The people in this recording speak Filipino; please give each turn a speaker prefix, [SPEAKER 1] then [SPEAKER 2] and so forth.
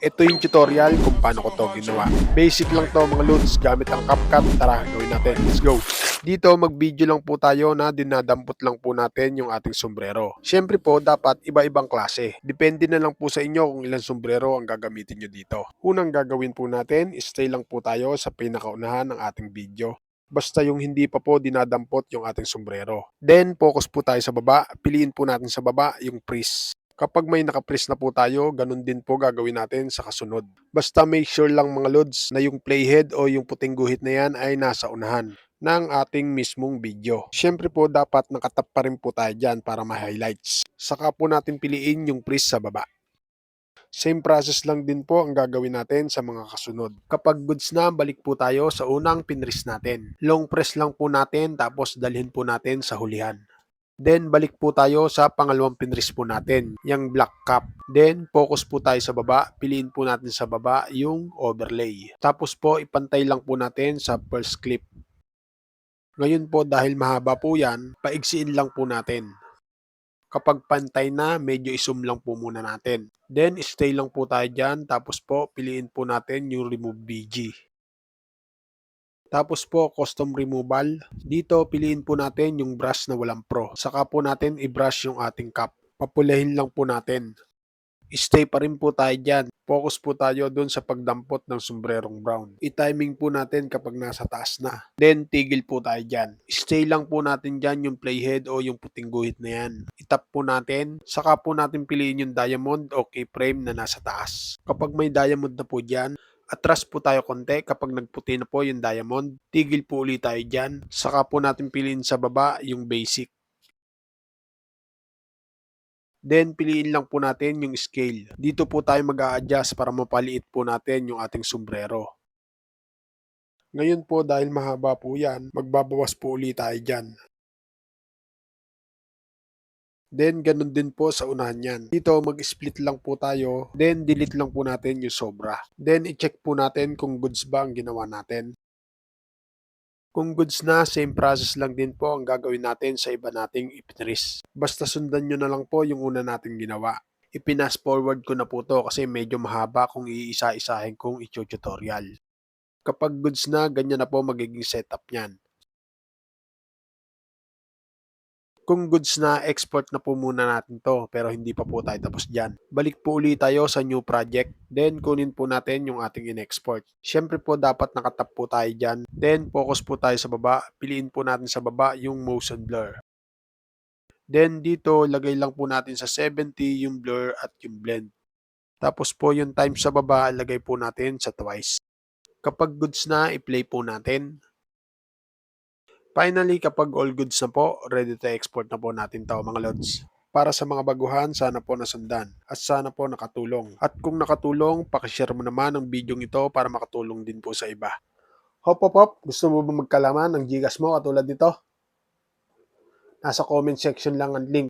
[SPEAKER 1] Ito yung tutorial kung paano ko to ginawa. Basic lang to mga lods, gamit ang CapCut. Tara, gawin natin. Let's go! Dito, mag-video lang po tayo na dinadampot lang po natin yung ating sombrero. Siyempre po, dapat iba-ibang klase. Depende na lang po sa inyo kung ilang sombrero ang gagamitin nyo dito. Unang gagawin po natin, stay lang po tayo sa pinakaunahan ng ating video. Basta yung hindi pa po dinadampot yung ating sombrero. Then, focus po tayo sa baba. Piliin po natin sa baba yung freeze. Kapag may naka-press na po tayo, ganun din po gagawin natin sa kasunod. Basta make sure lang mga lods na yung playhead o yung puting guhit na yan ay nasa unahan ng ating mismong video. Siyempre po dapat nakatap pa rin po tayo dyan para ma-highlights. Saka po natin piliin yung press sa baba. Same process lang din po ang gagawin natin sa mga kasunod. Kapag goods na, balik po tayo sa unang pinress natin. Long press lang po natin tapos dalhin po natin sa hulihan. Then, balik po tayo sa pangalawang pinress po natin, yung black cap. Then, focus po tayo sa baba. Piliin po natin sa baba yung overlay. Tapos po, ipantay lang po natin sa first clip. Ngayon po, dahil mahaba po yan, paigsiin lang po natin. Kapag pantay na, medyo i-zoom lang po muna natin. Then, stay lang po tayo dyan. Tapos po, piliin po natin yung remove BG. Tapos po, custom removal. Dito, piliin po natin yung brush na walang pro. Saka po natin i-brush yung ating cap. Papulahin lang po natin. Stay pa rin po tayo dyan. Focus po tayo dun sa pagdampot ng sombrerong brown. I-timing po natin kapag nasa taas na. Then, tigil po tayo dyan. Stay lang po natin dyan yung playhead o yung puting guhit na yan. Itap po natin. Saka po natin piliin yung diamond o keyframe na nasa taas. Kapag may diamond na po dyan, atras po tayo konti. Kapag nagputi na po yung diamond, tigil po ulit tayo dyan. Saka po natin piliin sa baba yung basic. Then, piliin lang po natin yung scale. Dito po tayo mag-a-adjust para mapaliit po natin yung ating sombrero. Ngayon po, dahil mahaba po yan, magbabawas po ulit tayo dyan. Then, ganun din po sa unahan yan. Dito, mag-split lang po tayo. Then, delete lang po natin yung sobra. Then, i-check po natin kung goods ba ang ginawa natin. Kung goods na, same process lang din po ang gagawin natin sa iba nating ipinress. Basta sundan nyo na lang po yung una nating ginawa. Ipinas forward ko na po to kasi medyo mahaba kung iisa-isahin kong i-tutorial. Kapag goods na, ganyan na po magiging setup niyan. Kung goods na, export na po muna natin to pero hindi pa po tayo tapos dyan. Balik po ulit tayo sa new project. Then, kunin po natin yung ating in-export. Siyempre po, dapat nakatap po tayo dyan. Then, focus po tayo sa baba. Piliin po natin sa baba yung motion blur. Then, dito, lagay lang po natin sa 70 yung blur at yung blend. Tapos po, yung time sa baba, lagay po natin sa twice. Kapag goods na, i-play po natin. Finally, kapag all goods na po, ready to export na po natin to mga lods. Para sa mga baguhan, sana po nasundan at sana po nakatulong. At kung nakatulong, pakishare mo naman ang video ito para makatulong din po sa iba. Hop hop hop, gusto mo ba magkalaman ng Gcash mo katulad nito? Nasa comment section lang ang link.